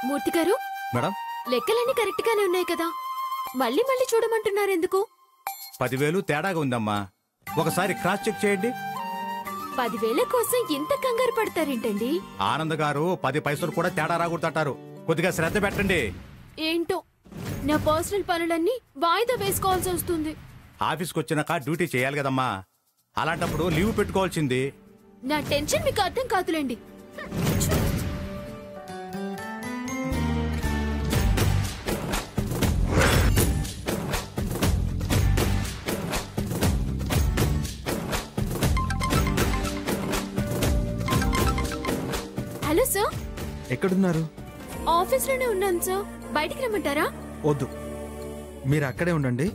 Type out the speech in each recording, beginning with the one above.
మూర్తి గారు మేడం, లెక్కలన్నీ కరెక్ట్ గానే ఉన్నాయి కదా, మళ్ళీ మళ్ళీ చూడమంటున్నారు ఎందుకు? 10,000 తేడాగా ఉందమ్మా, ఒకసారి క్రాస్ చెక్ చేయండి. 10,000 కోసం ఇంత కంగారు పడతారేంటండి? ఆనంద్ గారు 10 పైసలు కూడా తేడా రాకూడదంటారు, కొద్దిగా శ్రద్ధ పెట్టండి. ఏంటో నా పర్సనల్ పనులన్నీ వాయిదా వేసుకోవాల్సి వస్తుంది. ఆఫీస్కి వచ్చినాక డ్యూటీ చేయాలి కదమ్మా, అలాంటప్పుడు లీవ్ పెట్టుకోవాల్సింది. నా టెన్షన్ మీకు అర్థం కాదులేండి. Hello sir. ఎక్కడున్నారు? ఆఫీస్ లోనే ఉన్నాను సార్, బయటికి రమ్మంటారా? వద్దు, మీరు అక్కడే ఉండండి.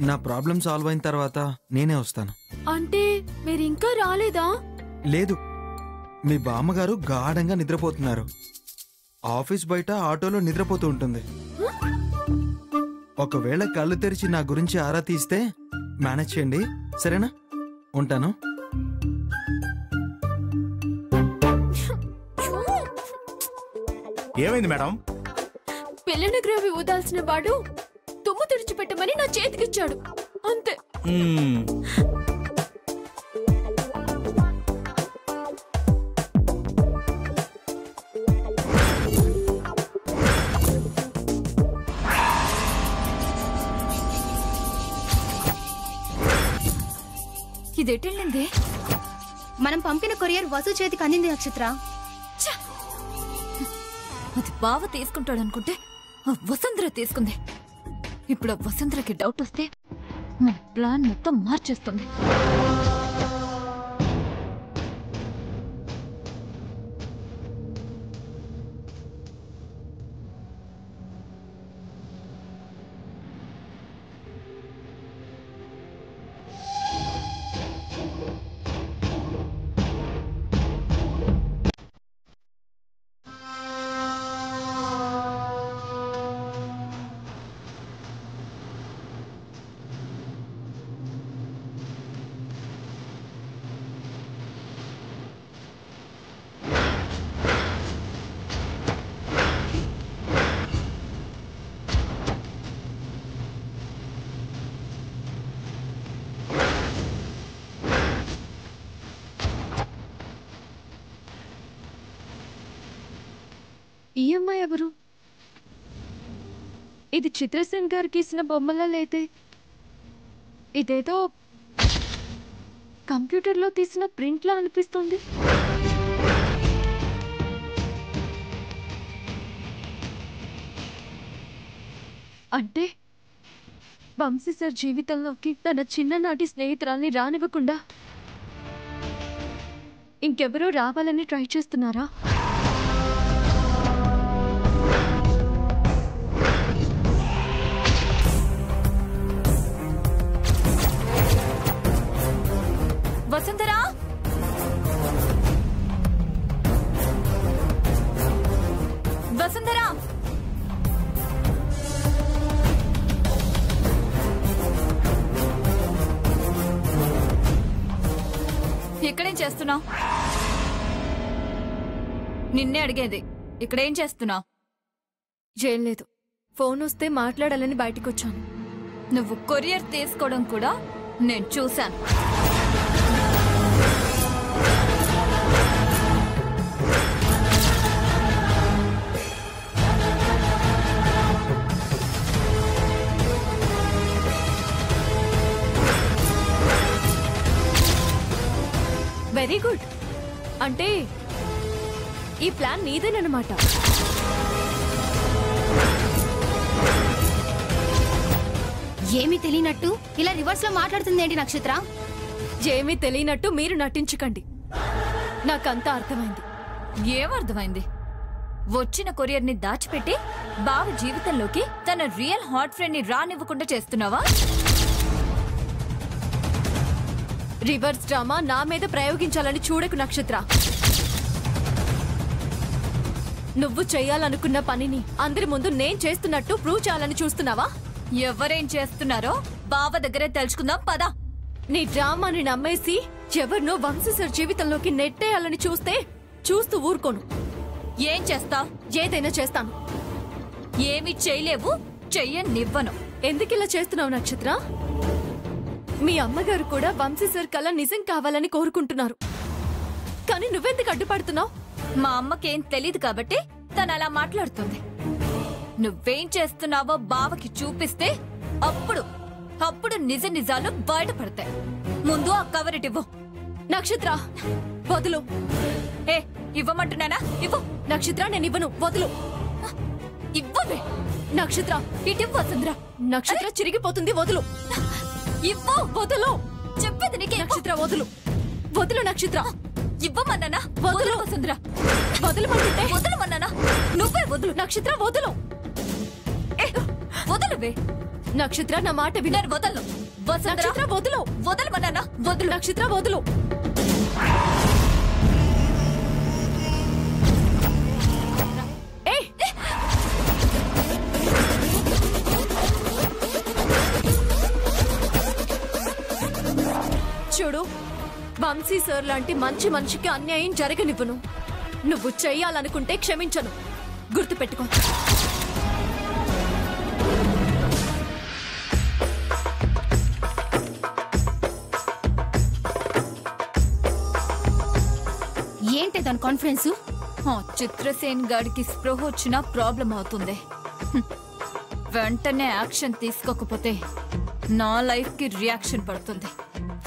నా ప్రాబ్లం సాల్వ్ అయిన తర్వాత నేనే వస్తాను. అంటే మీరు ఇంకా రాలేదా? లేదు, మీ బామ్మగారు గాఢంగా నిద్రపోతున్నారు. ఆఫీస్ బయట ఆటోలో నిద్రపోతూ ఉంటుంది. ఒకవేళ కళ్ళు తెరిచి నా గురించి ఆరా తీస్తే మేనేజ్ చేయండి, సరేనా? ఉంటాను. ఏమైంది మేడం? పిల్లని గ్రవి ఊదాల్సిన వాడు తుమ్ము తుడిచిపెట్టమని నా చేతికిచ్చాడు, అంతే. ఇదేటెళ్ళింది? మనం పంపిన కొరియర్ వసు చేతికి అందింది నక్షత్ర. అది బావ తీసుకుంటాడు అనుకుంటే ఆ వసుంధర తీసుకుంది. ఇప్పుడు ఆ వసుంధరకి డౌట్ వస్తే మా ప్లాన్ మొత్తం మార్చేస్తుంది. ఈ అమ్మాయి ఎవరు? ఇది చిత్రసేన్ గారికి ఇచ్చిన బొమ్మలా లేదే. ఇదేదో కంప్యూటర్లో తీసిన ప్రింట్లా అనిపిస్తుంది. అంటే వంశీ సార్ జీవితంలోకి తన చిన్ననాటి స్నేహితురాల్ని రానివ్వకుండా ఇంకెవరో రావాలని ట్రై చేస్తున్నారా? వసుంధరా, వసుంధరా, ఇక్కడేం చేస్తున్నావు? నిన్నే అడిగేది, ఇక్కడేం చేస్తున్నావు? ఏం లేదు, ఫోన్ వస్తే మాట్లాడాలని బయటికి వచ్చాను. నువ్వు కొరియర్ తీసుకోవడం కూడా నేను చూశాను. Very good. అంటే ఈ ప్లాన్ నీదేనమాట. ఏమీ తెలియనట్టు ఇలా రివర్స్ లో మాట్లాడుతుంది ఏంటి నక్షత్ర? ఏమీ తెలియనట్టు మీరు నటించకండి, నాకంతా అర్థమైంది. ఏమర్థమైంది? వచ్చిన కొరియర్ ని దాచిపెట్టి బావ జీవితంలోకి తన రియల్ హాట్ ఫ్రెండ్ ని రానివ్వకుండా చేస్తున్నావా? రివర్స్ డ్రామా నా మీద ప్రయోగించాలని చూడకు నక్షత్ర. నువ్వు చేయాలనుకున్న పనిని అందరి ముందు నేను చేస్తున్నట్టు ప్రూవ్ చేయాలని చూస్తున్నావా? ఎవరేం చేస్తున్నారో బావ దగ్గరే తెలుసుకుందాం పదా. నీ డ్రామాని నమ్మేసి ఎవరినో వంశీ సార్ జీవితంలోకి నెట్టేయాలని చూస్తే చూస్తూ ఊరుకోను. ఏం చేస్తా? ఏదైనా చేస్తాను. ఏమి చేయలేవు, చెయ్యనివ్వను. ఎందుకిలా చేస్తున్నావు నక్షత్ర? మీ అమ్మగారు కూడా వంశీ సార్ కళ నిజం కావాలని కోరుకుంటున్నారు. కానీ నువ్వెందుకు అడ్డుపడుతున్నావు? మా అమ్మకేం తెలీదు కాబట్టి తను అలా మాట్లాడుతుంది. నువ్వేం చేస్తున్నావో బావకి చూపిస్తే అప్పుడు నిజ నిజాలు బయటపడతాయి. ముందు ఆ కవర్ ఇవ్వు. నక్షత్ర వదులు. ఇవ్వమంటున్నానా? ఇవ్వు. నక్షత్ర నేను ఇవ్వను, వదులు. ఇవ్వవే. నక్షత్ర ఇటివ్వు వసుంధర. నక్షత్ర చిరిగిపోతుంది, వదులు. ఇవ్వు. వదులు. చెప్పేది నీకే. నక్షత్ర వదులు. వదులు నక్షత్ర. ఇవ్వమన్నానా? వదులు వసుంధర. వదులుమంటుంటే. వదలమన్నానా? నువ్వే వదులు. నక్షత్ర వదులు. వదలవే. నక్షత్ర నా మాట వినరు. వదలను. నక్షత్ర వదులు. వదలమన్నానా? వదులు. నక్షత్ర వదులు. చూడు, వంశీ సార్ లాంటి మంచి మనిషికి అన్యాయం జరగనివ్వను. నువ్వు చెయ్యాలనుకుంటే క్షమించను, గుర్తుపెట్టుకో. ఏంటి దాని కాన్ఫిడెన్స్? చిత్రసేన్ గాడికి స్పృహ వచ్చినా ప్రాబ్లం అవుతుంది. వెంటనే యాక్షన్ తీసుకోకపోతే నా లైఫ్ కి రియాక్షన్ పడుతుంది.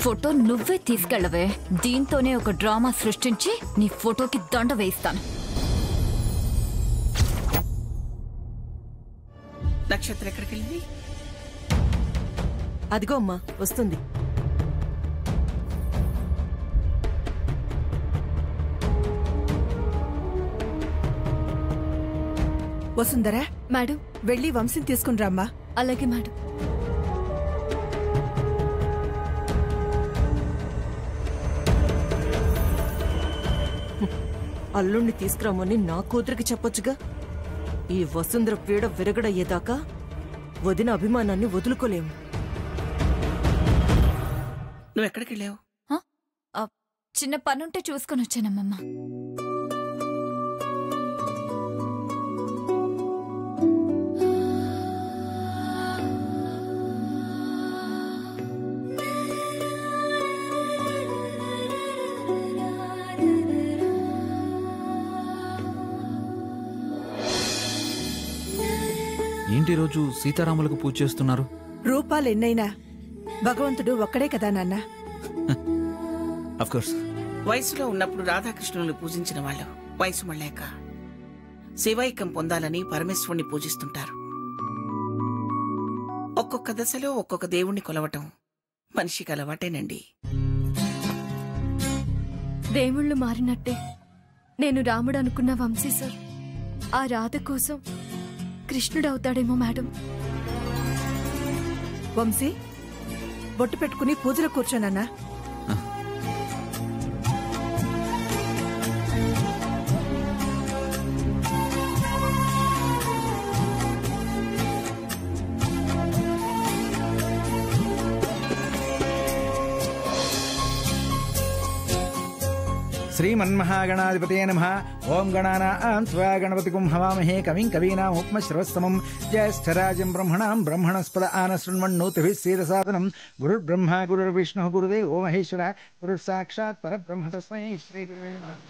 ఫోటో నువ్వే తీసుకెళ్ళవే. దీంతోనే ఒక డ్రామా సృష్టించి నీ ఫోటోకి దండ వేయిస్తాను. నక్షత్ర ఎక్కడికి వెళ్ళింది? అదిగో అమ్మా వస్తుంది. వసుంధరా మేడం, వెళ్ళి వంశీని తీసుకుని రామ్మా. అలాగే మేడం. అల్లుణ్ణి తీసుకురామని నా కూతురికి చెప్పొచ్చుగా. ఈ వసుంధర పీడ విరగడయ్యేదాకా వదిన అభిమానాన్ని వదులుకోలేము. నువ్వు ఎక్కడికి వెళ్ళావు? చిన్న పనుంటే చూసుకొని వచ్చానమ్మమ్మ. ఏంటి రోజు సీతారాములకు పూజ చేస్తున్నారు? రూపాలు ఎన్నైనా భగవంతుడు ఒక్కడే కదా నాన్న. కోర్స్. వయసులో ఉన్నప్పుడు రాధాకృష్ణుని పూజించిన వాళ్ళు వయసు మళ్ళాక శివైక్యం పొందాలని పరమేశ్వరుని పూజిస్తుంటారు. ఒక్కొక్క దశలో ఒక్కొక్క దేవుణ్ణి కొలవటం మనిషికి అలవాటేనండి. దేవుళ్ళు మారినట్టే నేను రాముడు అనుకున్న వంశీ సార్ ఆ రాధ కోసం కృష్ణుడవుతాడేమో మేడం. వంశీ బొట్టు పెట్టుకుని పూజలో కూర్చోనన్నా. श्रीमन्महागणाधिपतये नमः। ओं गणानां त्वा गणपतिं हवामहे कविं कवीनामुपमश्रवस्तमं ज्येष्ठराजं ब्रह्मणां ब्रह्मणस्पद आनशृण्वन्नोतिभिः सीदसादनं गुरुर्ब्रह्मा गुरुर्विष्णुः गुरुदेवो महेश्वरः गुरुर्साक्षात् परब्रह्म तस्मै श्रीगुरुवे नमः।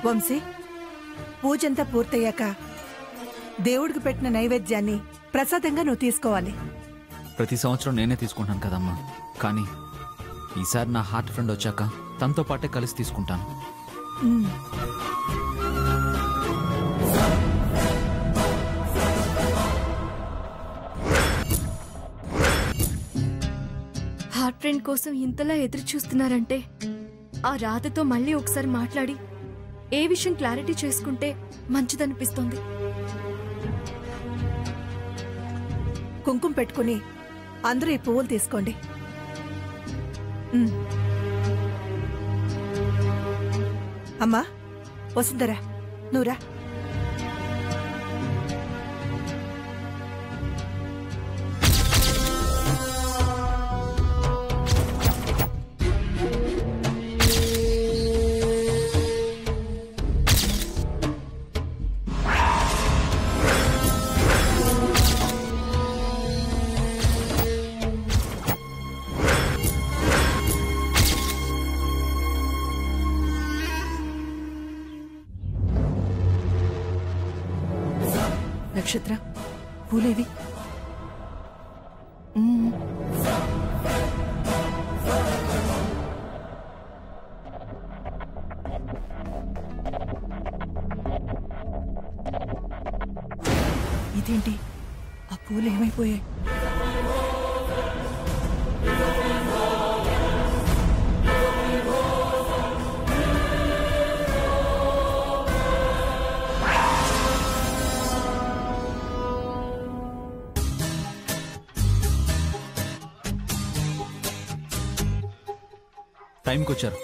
వంశీ పూజంతా పూర్తయ్యాక దేవుడికి పెట్టిన నైవేద్యాన్ని ప్రసాదంగా నువ్వు తీసుకోవాలి. ప్రతి సంవత్సరం నేనే తీసుకుంటాను కదమ్మా, కానీ ఈసారి నా హార్ట్ ఫ్రెండ్ వచ్చాక తనతో పాటే కలిసి తీసుకుంటాను. హార్ట్ ఫ్రెండ్ కోసం ఇంతలా ఎదురు చూస్తున్నారంటే ఆ రాధతో మళ్ళీ ఒకసారి మాట్లాడి ఏ విషయం క్లారిటీ చేసుకుంటే మంచిదనిపిస్తోంది. కుంకుమ పెట్టుకుని అందరూ ఈ పువ్వులు తీసుకోండి. అమ్మా వసుంధరా, నువ్వురా. నక్షత్ర, పూలేవి? ఇదేంటి, ఆ పూలు ఏమైపోయాయి? టైంకి వచ్చారు.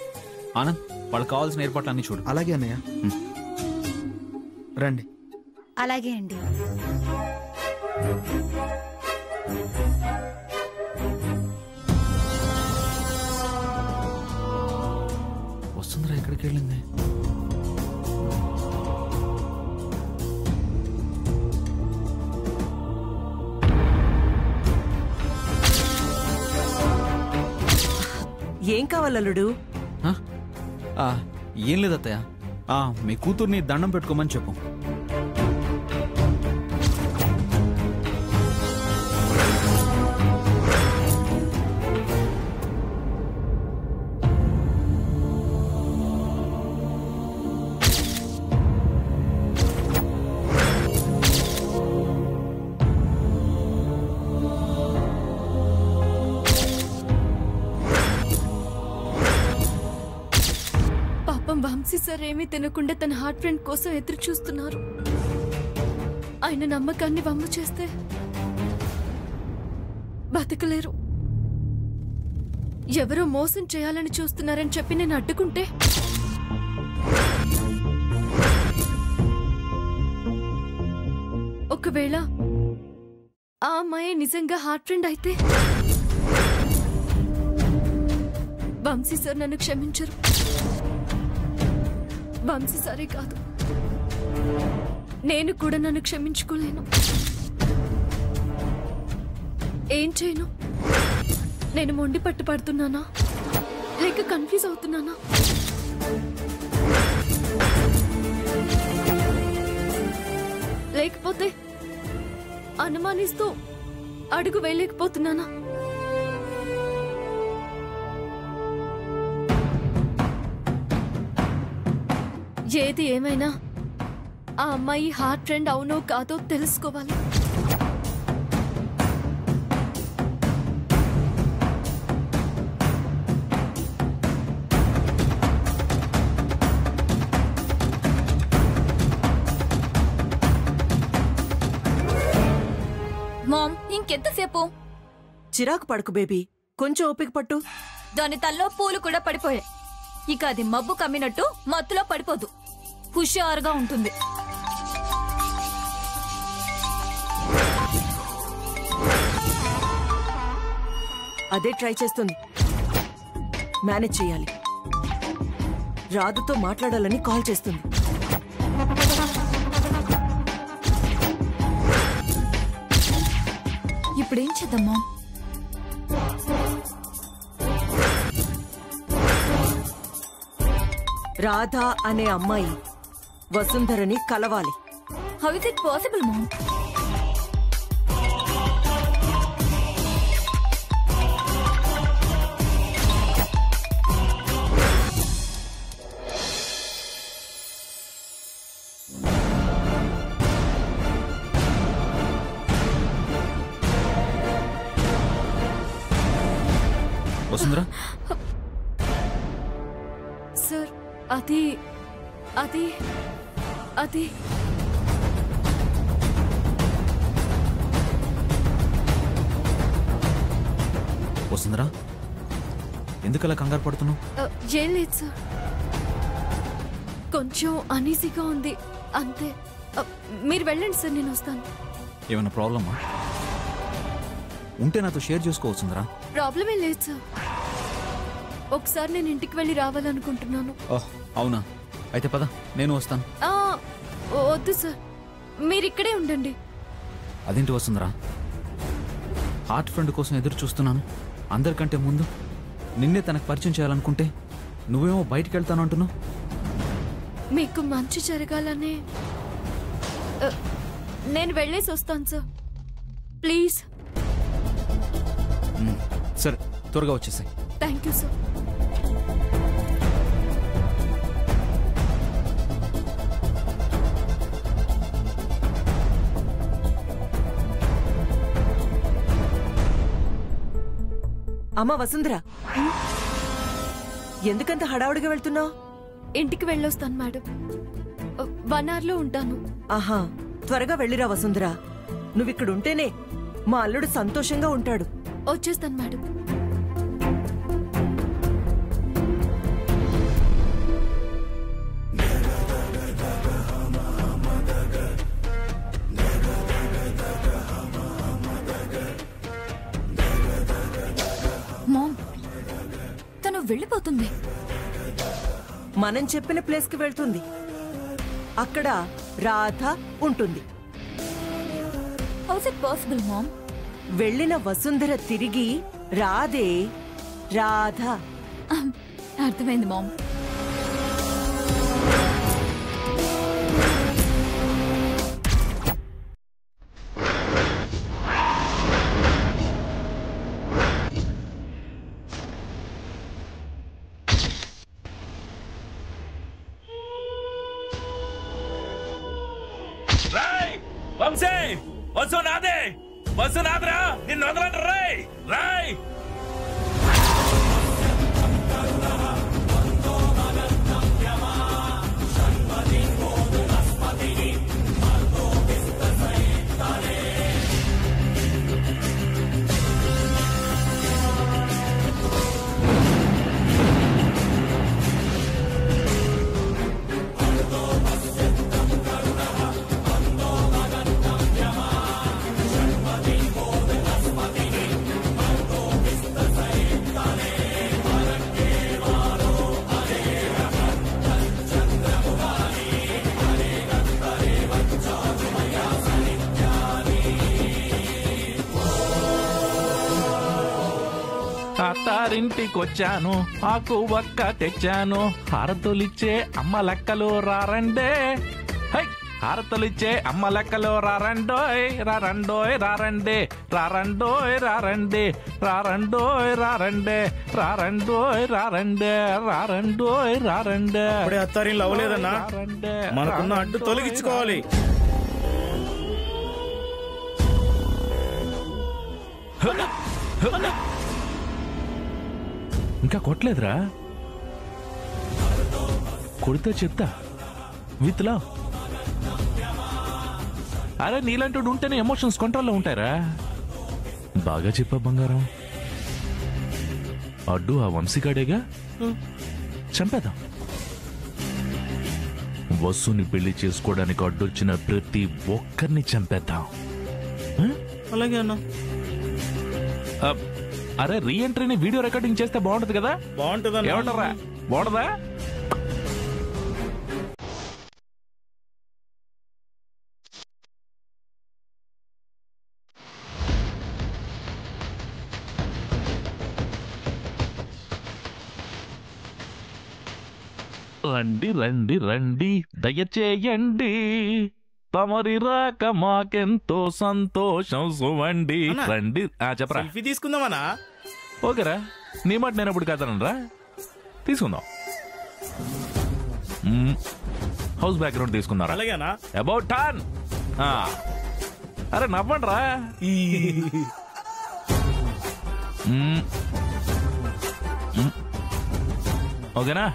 ఆనంద్, వాళ్ళకి కావాల్సిన ఏర్పాట్లన్నీ చూడు. అలాగే అన్నయ్య. రండి. అలాగే అండి. వసుంధర ఎక్కడికి వెళ్ళింది? ఏం కావాలల్లుడు? ఏం లేదత్తయ్య, మీ కూతుర్ని దండం పెట్టుకోమని చెప్పు. వంశీ సార్ ఏమీ తినకుండా తన హార్ట్ ఫ్రెండ్ కోసం ఎదురు చూస్తున్నారు. ఆయన నమ్మకాన్ని వమ్ము చేస్తే బతకలేరు. ఎవరో మోసం చేయాలని చూస్తున్నారని చెప్పి నేను అడ్డుకుంటే ఒకవేళ ఆ అమ్మాయి నిజంగా హార్ట్ ఫ్రెండ్ అయితే వంశీ సార్ నన్ను క్షమించరు. వంశీ సారే కాదు, నేను కూడా నన్ను క్షమించుకోలేను. ఏం చేయను? నేను మొండి పట్టు పడుతున్నానా లేక కన్ఫ్యూజ్ అవుతున్నానా? లేకపోతే అనుమానిస్తూ అడుగు వేయలేకపోతున్నానా? ఏది ఏమైనా ఆ అమ్మాయి హార్ట్ ఫ్రెండ్ అవునో కాదో తెలుసుకోవాలి. మామ్, ఇంకెంతసేపు? చిరాకు పడుకు బేబీ, కొంచెం ఓపిక పట్టు. దాని తల్లో పూలు కూడా పడిపోయాయి. ఇక అది మబ్బు కమ్మినట్టు మత్తులో పడిపోదు, హుషారుగా ఉంటుంది. అదే ట్రై చేస్తుంది. మేనేజ్ చేయాలి. రాధతో మాట్లాడాలని కాల్ చేస్తుంది. ఇప్పుడేం చేద్దామా? రాధ అనే అమ్మాయి వసుంధరని కలవాలి. How is it possible ma'am? Vasundhara, sir అది అది అది వసుంధరా, ఎందుకలా కంగారు పడుతున్నావు? ఏం లేదు సార్, కొంచెం అనీజీగా ఉంది అంతే. మీరు వెళ్ళండి సార్, నేను వస్తాను. ఏమైనా ప్రాబ్లమా? ఉంటే నాతో షేర్ చేసుకోవచ్చుందరా. ప్రాబ్లం ఏం లేదు సార్, ఒకసారి నేను ఇంటికి వెళ్ళి రావాలనుకుంటున్నాను. ఓహ్ అవునా, అయితే పద, నేను వస్తాను. వద్దు సార్, మీరు ఇక్కడే ఉండండి. అదేంటి వస్తుందరా, హార్ట్ ఫ్రెండ్ కోసం ఎదురు చూస్తున్నాను. అందరికంటే ముందు నిన్నే తనకు పరిచయం చేయాలనుకుంటే నువ్వేమో బయటికి వెళ్తాను అంటున్నావు. మీకు మంచి జరగాలనే నేను వెళ్ళేసి వస్తాను సార్, ప్లీజ్. సరే, త్వరగా వచ్చేసాయి. Thank you sir. అమ్మ వసుంధర, ఎందుకంత హడావుడిగా వెళ్తున్నావు? ఇంటికి వెళ్ళొస్తాను మేడం, 1 hourలో ఉంటాను. ఆహా, త్వరగా వెళ్ళిరా వసుంధర. నువ్విక్కడుంటేనే మా అల్లుడు సంతోషంగా ఉంటాడు. వచ్చేస్తాను మేడం. మామ్, తను వెళ్ళిపోతుంది. మనం చెప్పిన ప్లేస్ కి వెళ్తుంది. అక్కడ రాధ ఉంటుంది. How is it possible ma'am? వెళ్ళిన వసుంధర తిరిగి రాధే, రాధ. అర్థమైంది మామ్. వంశీ, వసునాథే, వసునాథరా, నిన్ను వదలండి. రాయ్ రాయ్. అత్తారింటికొచ్చాను, ఆకు ఒక్క తెచ్చాను, హారతులిచ్చే అమ్మ లెక్కలు రారండే. హై, హారతులిచ్చే అమ్మ లెక్కలు రారండోయ్, రారండోయ్, రారండే, రారండోయ్, రారండే, రారండోయ్, రారండే, రారండోయ్, రారండే, రారండోయ్, రారండే. అప్పుడే అత్తారిల్లు అవ్వలేదన్నా, మనకున్న అడ్డు తొలగించుకోవాలి. ఇంకా కొట్టలేదురా? కొడితే చెప్తా విత్ లవ్. అరే నీలాంటి ఉంటేనే ఎమోషన్స్ కంట్రోల్లో ఉంటారా? బాగా చెప్పా బంగారం. అడ్డు ఆ వంశీగాడేగా, చంపేద్దాం. వసుని పెళ్లి చేసుకోవడానికి అడ్డొచ్చిన ప్రతి ఒక్కరిని చంపేద్దాం. అలాగే అన్నా. అరే రీ ఎంట్రీని వీడియో రికార్డింగ్ చేస్తే బాగుంటది కదా? బాగుంటది. ఏమంటారా, బాగుంటదా? రండి రండి రండి దయచేయండి, తమరి రాక మాకెంతో సంతోషం సువండి. రండి. చెప్పరా, తీసుకుందామనా? ఓకేరా, నీ మాట నేను ఎప్పుడు కాదనరా, తీసుకుందాం. హౌస్ బ్యాక్గ్రౌండ్ తీసుకున్నారా? అలాగేనా? About turn. అరే నవ్వండి రా. ఓకేనా?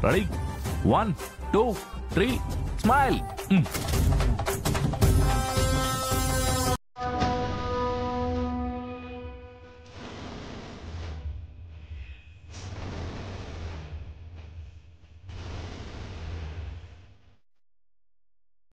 రెడీ? 1 2 3 స్మైల్.